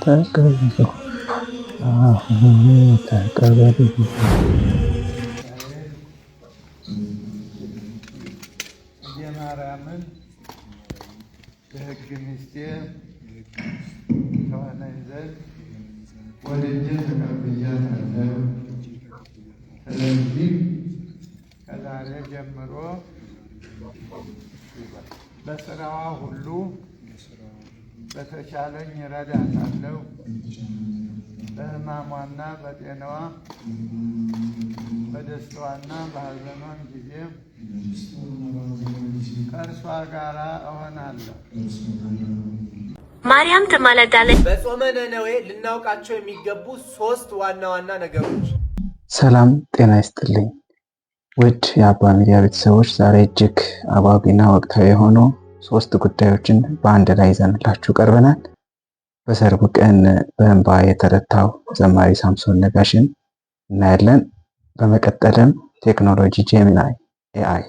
ተቀበሉ አሁን ተቀበሉ። ማርያምን በሕግ ሚስቴር ከሆነኝ ዘንድ ወልጄ ተቀብያታለሁ። ስለዚህ ከዛሬ ጀምሮ በስራዋ ሁሉ በተቻለኝ እረዳታለሁ። በሕማሟና በጤናዋ በደስታዋና በሐዘኗም ጊዜ ከእርሷ ጋር እሆናለሁ። ማርያም ትማለዳለች። በጾመ ነነዌ ልናውቃቸው የሚገቡ 3 ዋና ዋና ነገሮች። ሰላም ጤና ይስጥልኝ ውድ የአባ ሚዲያ ቤተሰቦች፣ ዛሬ እጅግ አጓጊና ወቅታዊ የሆኑ 3 ጉዳዮችን በአንድ ላይ ይዘንላችሁ ቀርበናል። በሰርጉ ቀን በእንባ የተረታው ዘማሪ ሳምሶን ነጋሽን እናያለን። በመቀጠልም ቴክኖሎጂ ጄሚናይ ኤአይ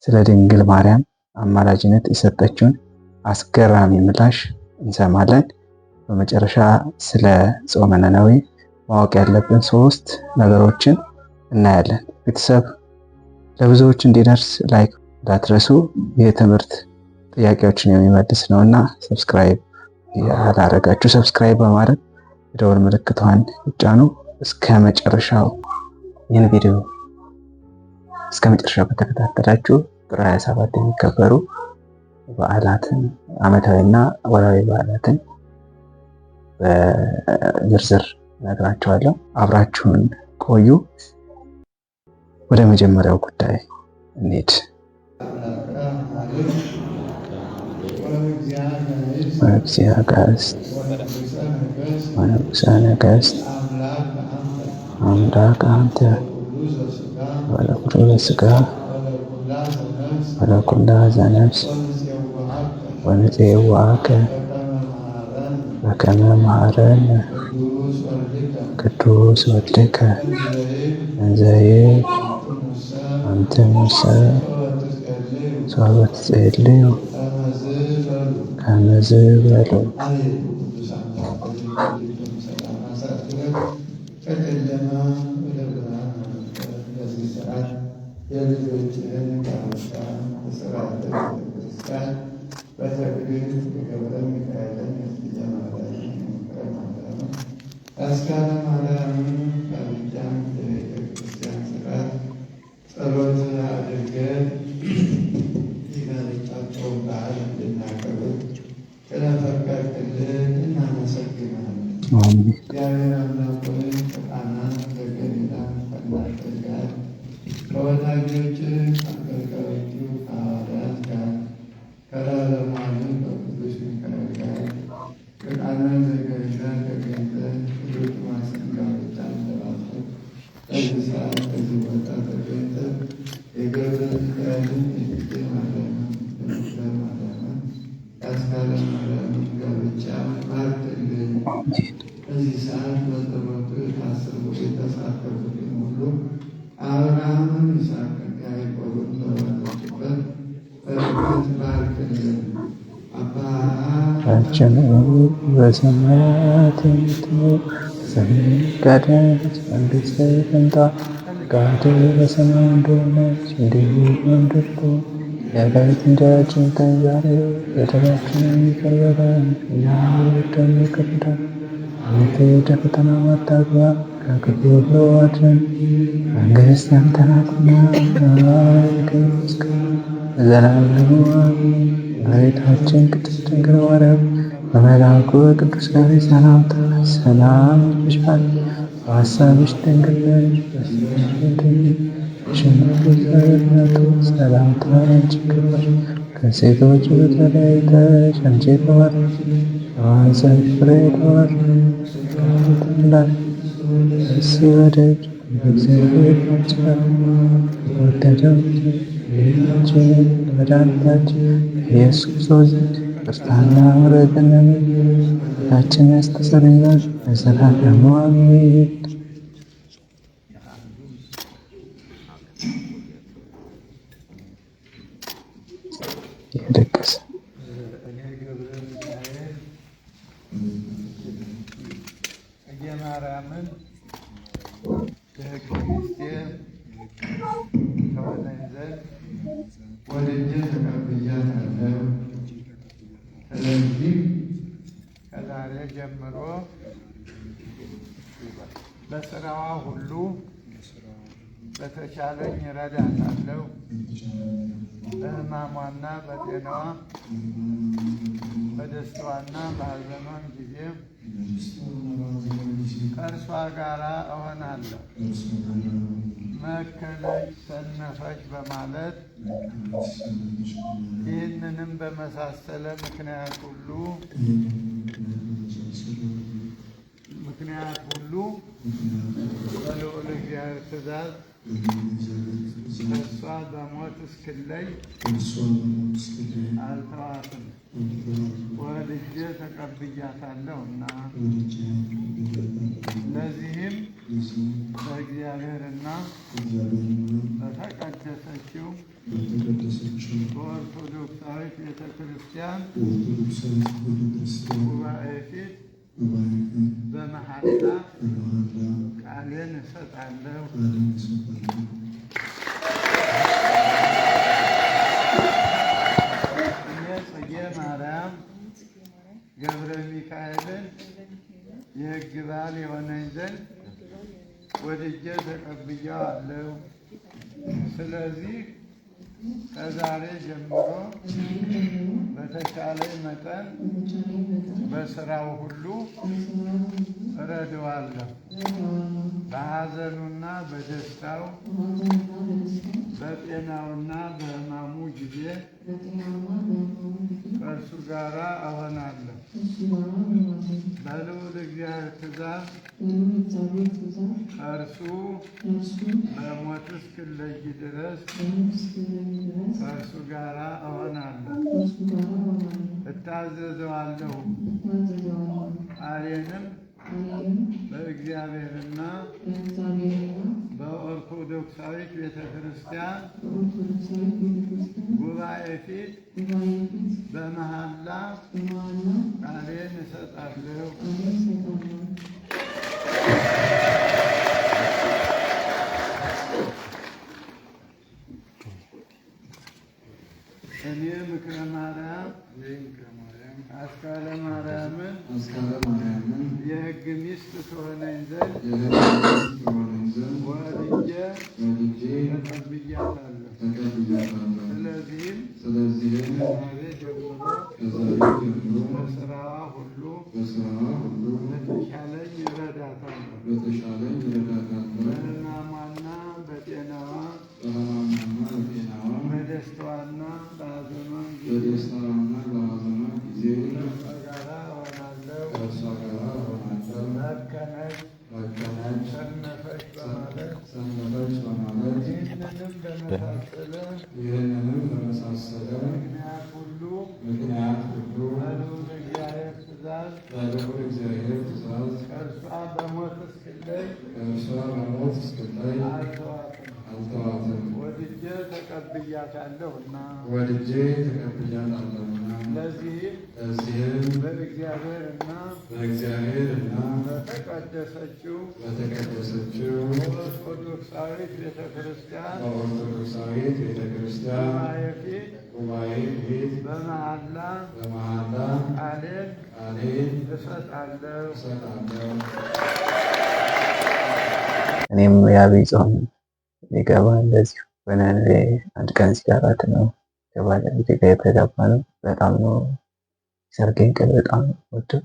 ስለ ድንግል ማርያም አማላጅነት የሰጠችውን አስገራሚ ምላሽ እንሰማለን። በመጨረሻ ስለ ጾመ ነነዌ ማወቅ ያለብን 3 ነገሮችን እናያለን። ቤተሰብ ለብዙዎች እንዲደርስ ላይክ እንዳትረሱ። ይህ ትምህርት ጥያቄዎችን የሚመልስ ነውና ሰብስክራይብ ያላረጋችሁ ሰብስክራይብ በማድረግ የደወል ምልክቷን ይጫኑ። እስከ መጨረሻው ይህን ቪዲዮ እስከ መጨረሻው ከተከታተላችሁ ጥር 27 የሚከበሩ በዓላትን ዓመታዊና ወርሃዊ በዓላትን በዝርዝር እነግራችኋለሁ። አብራችሁን ቆዩ። ወደ መጀመሪያው ጉዳይ እንሂድ። ወእግዚአጋዕዝት ወንጉሠ ነገሥት አምላክ አንተ ወለኩሉ ሥጋ ወለኩላ ዘነፍስ ወንፄዋከ በከመ መሐረነ ቅዱስ ወልድከ እንዘ ይብል አንትሙሰ ሶበ ትጼልዩ ከመዝ በሉ። የልጆችህን ጋብቻ በሥርዓተ ቤተክርስቲያን በተክሊል የገብረ ሚካኤልን የጽጌ ማርያምን የምክረ ማርያምን የአስካለ ማርያምን ጋብቻን የቤተክርስቲያን ሥርዓት ጸሎት አድርገን የጋብቻቸውን በዓል እንድናከብር ስለፈቀድክልን እናመሰግናለን። እግዚአብሔር አምላክ ሆይ ከቃና ከገሊላ ከእናንተ ጋር ከወዳጆች ከአገልጋዮቹ ከሐዋርያት ጋር ከለዓለሙ ዓለም ከቅዱስ ሚካኤል ጋር ከቃና ዘገሊላ ተገኝተህ ቅዱስ ቶማስን ጋብቻን ለማክበር በዚህ ሰዓት በዚህ ቦታ ተገኝተህ የገብረ ሚካኤልን የጽጌ ማርያምን የምክረ ማርያምን የአስካለ ማርያምን ጋብቻ ባርክልን። በዚህ ሰዓት በጸሎቱ የታሰቡ የተሳተፉትን ሁሉ አብርሃምን ይስሐቅን ያዕቆብን በባረክበት በረከት ባርክልን። አባታችን በሰማያት የምትኖር ስምህ ይቀደስ፣ መንግሥትህ ትምጣ፣ ፈቃድህ በሰማይ እንደሆነች እንዲሁ በምድር ትሁን። የዕለት እንጀራችንን ስጠን ዛሬ፣ በደላችንን ይቅር በለን እኛም የበደሉንን ይቅር በለን፣ ወደ ፈተና አታግባን ከክፉ ሁሉ አድነን፣ መንግሥት ያንተ ናትና ኃይል፣ ምስጋና ለዘላለሙ አሜን። እመቤታችን ቅድስት ድንግል ማርያም በመልአኩ በቅዱስ ገብርኤል ሰላምታ ሰላም ይልሻል፣ በሐሳብሽ ድንግል ነሽ፣ በሥጋሽም ድንግል ነሽ። ሰላምታ ላንቺ ይገባል። ከሴቶች በተለይተሽ አንቺ የተባረክሽ የማኅፀንሽ ፍሬ የተባረከ ነው። ደስ ይበልሽ በእግዚአብሔር ይመስገን። የተወደደው ጌታችን መድኃኒታችን ኢየሱስ ክርስቶስ ዘንድ ይቅርታና ምሕረትን ኃጢአታችንን ያስተሰርይልን ለዘላለሙ አሜን። እየደቀሰ ጀምሮ በስራዋ ሁሉ በተቻለኝ እረዳታለሁ። በሕማሟና በጤናዋ በደስታዋና በሐዘኗም ጊዜ ከእርሷ ጋር እሆናለሁ። መከለች፣ ሰነፈች በማለት ይህንንም በመሳሰለ ምክንያት ሁሉ በልዑል እግዚአብሔር ትእዛዝ ከእሷ በሞት እስክለይ አልተዋትም። ወልጄ ተቀብያታለሁና ለዚህም በእግዚአብሔርና በተቀደሰችው በኦርቶዶክሳዊት ቤተ ክርስቲያን ጉባኤ ፊት በመሐላ ቃሌን እሰጣለሁ። እኔ ጽጌ ማርያም ገብረ ሚካኤልን የሕግ ባል የሆነኝ ዘንድ ወድጄ ተቀብያለሁ። ስለዚህ ከዛሬ ጀምሮ በተቻለኝ መጠን በስራው ሁሉ እረዳዋለሁ። በሐዘኑና በደስታው በጤናውና በሕማሙ ጊዜ ከእርሱ ጋር እሆናለሁ። በልዑል እግዚአብሔር ትእዛዝ ከእርሱ በሞት እስክለይ ድረስ ከእርሱ ጋር እሆናለሁ። እታዘዘዋለሁ። ቃሌንም በእግዚአብሔርና በኦርቶዶክሳዊት ቤተ ክርስቲያን ጉባኤ ፊት በመሐላ ቃሌን እሰጣለሁ። እኔ ምክረ ማርያም አስካለ ማርያምን የሕግ ሚስት ትሆነኝ ዘንድ ወልጄ ተቀብያታለሁ። ስለዚህም ከዛሬ ጀምሮ በስራዋ ሁሉ በተሻለኝ እረዳታለሁ። በሕማሟና በጤናዋ በደስታዋና በሐዘኗ ጊዜ ከእርሷ ጋር እሆናለሁ። መከነች፣ ሰነፈች በማለት ይህንንም በመሳሰለ ምክንያት ሁሉ በልዑል እግዚአብሔር ትእዛዝ ከእርሷ በሞት እስክለይ አልተዋትም። ወድጄ ተቀብያታለሁና ለዚህም በእግዚአብሔርና በተቀደሰችው በኦርቶዶክሳዊት ቤተ ክርስቲያን ጉባኤ ፊት በመሐላ ቃሌን እሰጣለሁ። እኔም የዐቢይ ጾም ሊገባ እንደዚሁ በነነዌ አንድ ቀን ሲቀራት ነው ከባለቤቴ ጋር የተጋባ ነው። በጣም ነው ሰርጌን ቀን በጣም ወደው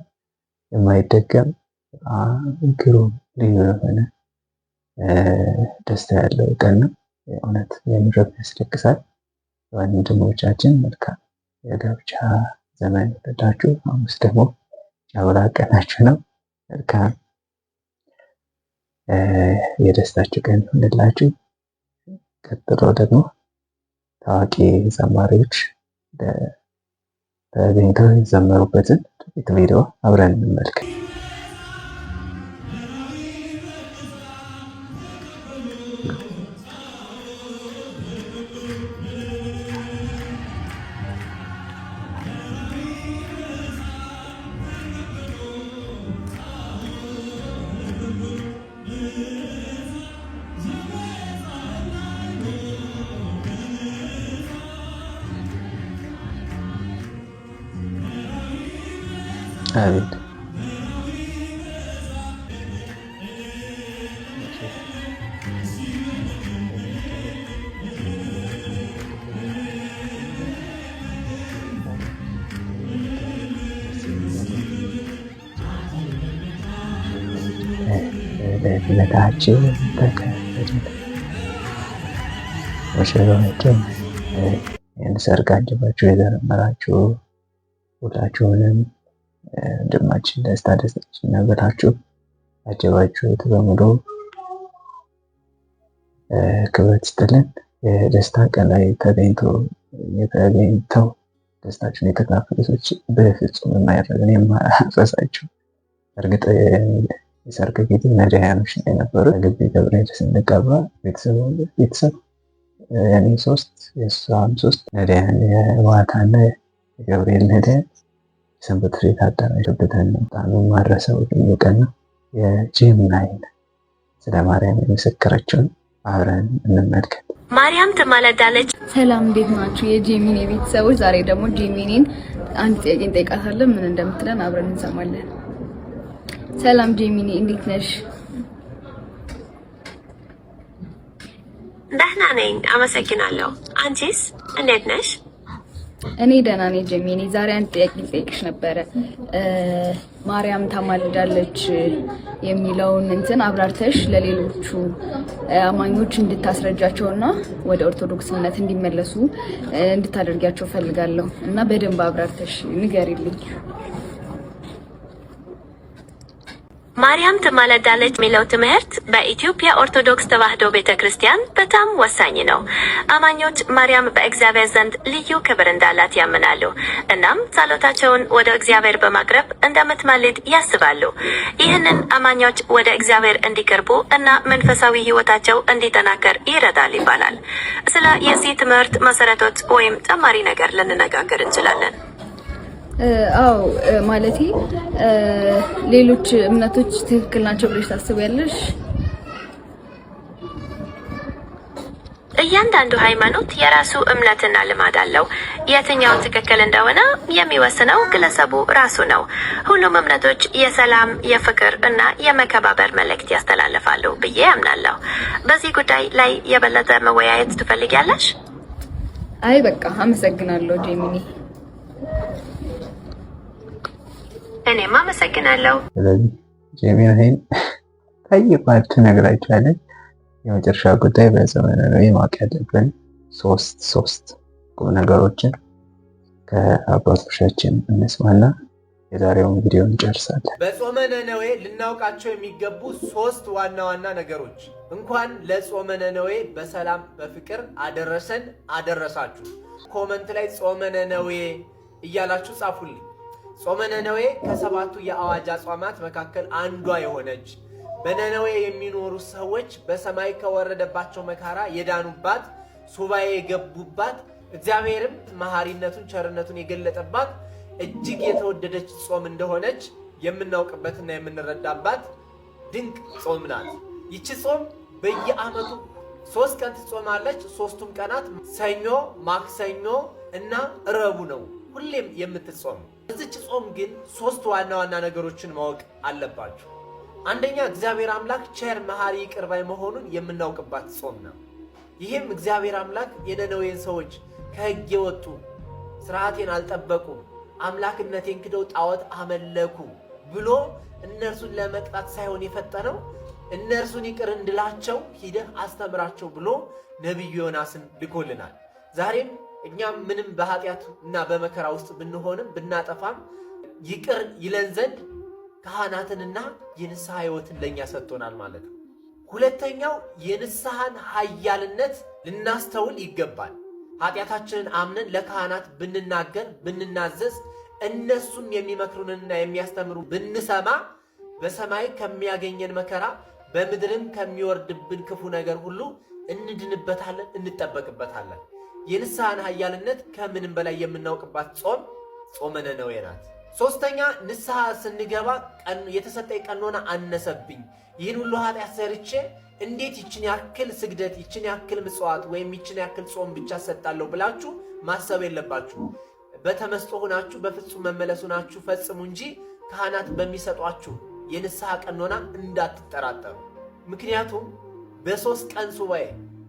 የማይደገም ግሩም ልዩ የሆነ ደስታ ያለው ቀን ነው። እውነት የምረብ ያስለቅሳል። ወንድሞቻችን መልካም የጋብቻ ዘመን ይሁንላችሁ። ሐሙስ ደግሞ የአብርሃ ቀናችሁ ነው። መልካም የደስታችሁ ቀን ይሁንላችሁ። ቀጥሎ ደግሞ ታዋቂ ዘማሪዎች ተገኝተው የዘመሩበትን ጥቂት ቪዲዮ አብረን እንመልከት። አቤት ልደታችን ተከበረ። ሙሽሮችን ይህን ሰርግ አጅባችሁ የዘመራችሁ ሁላችሁንም ወንድማችን ደስታችን ብላችሁ አጀባችሁት በሙሉ ክብረት ይስጥልን። የደስታ ቀን ላይ ተገኝተው ደስታችሁን የተካፈሉ ሰዎች በፍጹም የማይረግን የማያፈሳችሁ። እርግጥ የሰርግ ጊዜ ነዳያኖች ነው የነበሩ። ግቢ ገብርኤል ስንቀባ ቤተሰብ እኔ 3 የእሷም 3 ነዳያን የዋታና የገብርኤል ነዳያን ሰንበት ቤት አደራጅተን ነው። በጣም የማረሰው ልዩ ቀን ነው። የጄሚናይን ስለ ማርያም የመሰከረችውን አብረን እንመልከት። ማርያም ትማለዳለች። ሰላም እንዴት ናችሁ የጄሚኒ ቤተሰቦች? ዛሬ ደግሞ ጄሚኒን አንድ ጥያቄ እንጠይቃታለን። ምን እንደምትለን አብረን እንሰማለን። ሰላም ጄሚኒ እንዴት ነሽ? ደህና ነኝ አመሰግናለሁ። አንቺስ እንዴት ነሽ? እኔ ደህና ነኝ ጄሚኒ። ዛሬ አንድ ጥያቄ ልጠይቅሽ ነበረ። ማርያም ታማልዳለች የሚለውን አብራርተሽ ለሌሎቹ አማኞች እንድታስረጃቸውና ወደ ኦርቶዶክስ እምነት እንዲመለሱ እንድታደርጊያቸው ፈልጋለሁ እና በደንብ አብራርተሽ ንገሪልኝ። ማርያም ትማለዳለች የሚለው ትምህርት በኢትዮጵያ ኦርቶዶክስ ተዋሕዶ ቤተክርስቲያን በጣም ወሳኝ ነው። አማኞች ማርያም በእግዚአብሔር ዘንድ ልዩ ክብር እንዳላት ያምናሉ። እናም ጸሎታቸውን ወደ እግዚአብሔር በማቅረብ እንደምትማልድ ያስባሉ። ይህንን አማኞች ወደ እግዚአብሔር እንዲቀርቡ እና መንፈሳዊ ሕይወታቸው እንዲጠናከር ይረዳል ይባላል። ስለ የዚህ ትምህርት መሰረቶች ወይም ተጨማሪ ነገር ልንነጋገር እንችላለን። አዎ ማለቴ ሌሎች እምነቶች ትክክል ናቸው ብለሽ ታስቢያለሽ? እያንዳንዱ ሃይማኖት የራሱ እምነትና ልማድ አለው። የትኛው ትክክል እንደሆነ የሚወስነው ግለሰቡ ራሱ ነው። ሁሉም እምነቶች የሰላም፣ የፍቅር እና የመከባበር መልእክት ያስተላልፋሉ ብዬ አምናለሁ። በዚህ ጉዳይ ላይ የበለጠ መወያየት ትፈልጊያለሽ? አይ በቃ አመሰግናለሁ ጄሚኒ። እኔም አመሰግናለሁ። ስለዚህ ጄሚናይን ጠይቋት ትነግራችኋለች። የመጨረሻ ጉዳይ በዘመነ ነዌ ማወቅ ያለብን ሶስት ቁም ነገሮችን ከአባቶቻችን እንስማና የዛሬውን ቪዲዮ እንጨርሳለን። በጾመ ነነዌ ልናውቃቸው የሚገቡ 3 ዋና ዋና ነገሮች። እንኳን ለጾመ ነነዌ በሰላም በፍቅር አደረሰን አደረሳችሁ። ኮመንት ላይ ጾመ ነነዌ እያላችሁ ጻፉልኝ። ጾመ ነነዌ ከ7ቱ የአዋጅ አጽዋማት መካከል አንዷ የሆነች በነነዌ የሚኖሩ ሰዎች በሰማይ ከወረደባቸው መከራ የዳኑባት፣ ሱባኤ የገቡባት፣ እግዚአብሔርም መሐሪነቱን ቸርነቱን የገለጠባት እጅግ የተወደደች ጾም እንደሆነች የምናውቅበትና የምንረዳባት ድንቅ ጾም ናት። ይቺ ጾም በየዓመቱ 3 ቀን ትጾማለች። 3ቱም ቀናት ሰኞ፣ ማክሰኞ እና ረቡዕ ነው ሁሌም የምትጾም። እዚች ጾም ግን 3 ዋና ዋና ነገሮችን ማወቅ አለባችሁ። አንደኛ እግዚአብሔር አምላክ ቸር መሐሪ ይቅር ባይ መሆኑን የምናውቅባት ጾም ነው። ይህም እግዚአብሔር አምላክ የነነዌን ሰዎች ከሕግ የወጡ ስርዓቴን አልጠበቁም፣ አምላክነቴን ክደው ጣዖት አመለኩ ብሎ እነርሱን ለመቅጣት ሳይሆን የፈጠነው እነርሱን ይቅር እንድላቸው ሂደህ አስተምራቸው ብሎ ነቢዩ ዮናስን ልኮልናል። ዛሬም እኛም ምንም በኃጢአት እና በመከራ ውስጥ ብንሆንም ብናጠፋም ይቅር ይለን ዘንድ ካህናትንና የንስሐ ሕይወትን ለእኛ ሰጥቶናል ማለት ነው። ሁለተኛው የንስሐን ኃያልነት ልናስተውል ይገባል። ኃጢአታችንን አምነን ለካህናት ብንናገር ብንናዘዝ፣ እነሱም የሚመክሩንና የሚያስተምሩ ብንሰማ በሰማይ ከሚያገኘን መከራ በምድርም ከሚወርድብን ክፉ ነገር ሁሉ እንድንበታለን፣ እንጠበቅበታለን። የንስሐን ኃያልነት ከምንም በላይ የምናውቅባት ጾም ጾመ ነነዌ ናት። ሶስተኛ ንስሐ ስንገባ የተሰጠኝ ቀኖና አነሰብኝ፣ ይህን ሁሉ ኃጢአት ሰርቼ እንዴት ይችን ያክል ስግደት፣ ይችን ያክል ምጽዋት ወይም ይችን ያክል ጾም ብቻ ሰጣለሁ ብላችሁ ማሰብ የለባችሁ። በተመስጦ ሆናችሁ በፍጹም መመለስ ሆናችሁ ፈጽሙ እንጂ ካህናት በሚሰጧችሁ የንስሐ ቀኖና እንዳትጠራጠሩ። ምክንያቱም በ3 ቀን ሱባኤ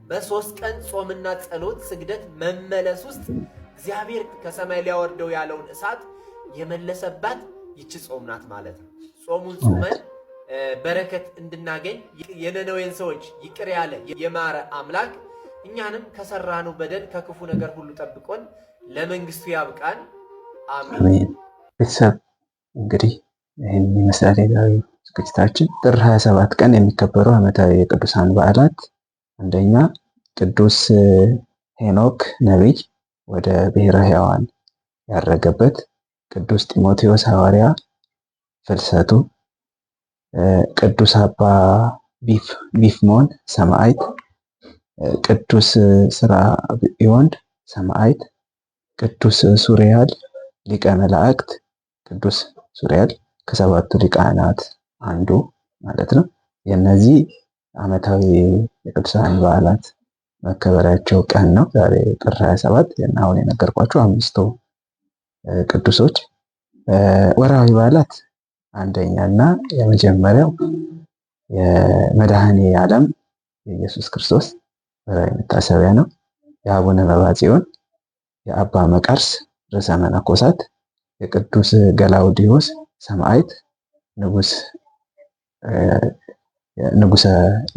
በ3 ቀን ጾምና ጸሎት ስግደት መመለስ ውስጥ እግዚአብሔር ከሰማይ ሊያወርደው ያለውን እሳት የመለሰባት ይቺ ጾም ናት ማለት ነው። ጾሙን ጾመን በረከት እንድናገኝ የነነዌን ሰዎች ይቅር ያለ የማረ አምላክ እኛንም ከሰራነው በደል ከክፉ ነገር ሁሉ ጠብቆን ለመንግስቱ ያብቃን። አሜን። ቤተሰብ እንግዲህ ይህን ይመስላል የዛሬው ዝግጅታችን። ጥር 27 ቀን የሚከበሩ ዓመታዊ የቅዱሳን በዓላት፣ አንደኛ ቅዱስ ሄኖክ ነቢይ ወደ ብሔረ ሕያዋን ያረገበት፣ ቅዱስ ጢሞቴዎስ ሐዋርያ ፍልሰቱ፣ ቅዱስ አባ ቢፍሞን ሰማዕት፣ ቅዱስ ስራብዮን ሰማዕት፣ ቅዱስ ሱሪያል ሊቀ መላእክት። ቅዱስ ሱሪያል ከሰባቱ ሊቃናት አንዱ ማለት ነው። የእነዚህ ዓመታዊ የቅዱሳን በዓላት መከበሪያቸው ቀን ነው ዛሬ ጥር 27። አሁን የነገርኳቸው 5ቱ ቅዱሶች። ወርሃዊ በዓላት አንደኛ እና የመጀመሪያው የመድኃኔ ዓለም የኢየሱስ ክርስቶስ ወርሃዊ መታሰቢያ ነው። የአቡነ መባጽዮን፣ የአባ መቃርስ ርዕሰ መነኮሳት፣ የቅዱስ ገላውዲዮስ ሰማዕት ንጉሰ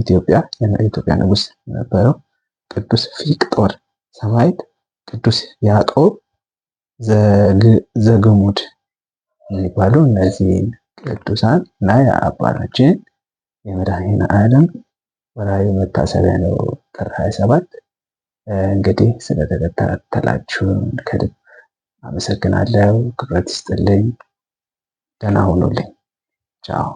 ኢትዮጵያ የኢትዮጵያ ንጉስ ነበረው፣ ቅዱስ ፊቅጦር ሰማዕት፣ ቅዱስ ያዕቆብ ዘግሙድ የሚባሉ እነዚህ ቅዱሳን እና የአባታችን የመድኃኔ ዓለም ወርሃዊ መታሰቢያ ነው ጥር 27። እንግዲህ ስለተከታተላችሁን ከልብ አመሰግናለሁ። ክብረት ይስጥልኝ። ደህና ሁኑልኝ። ቻው።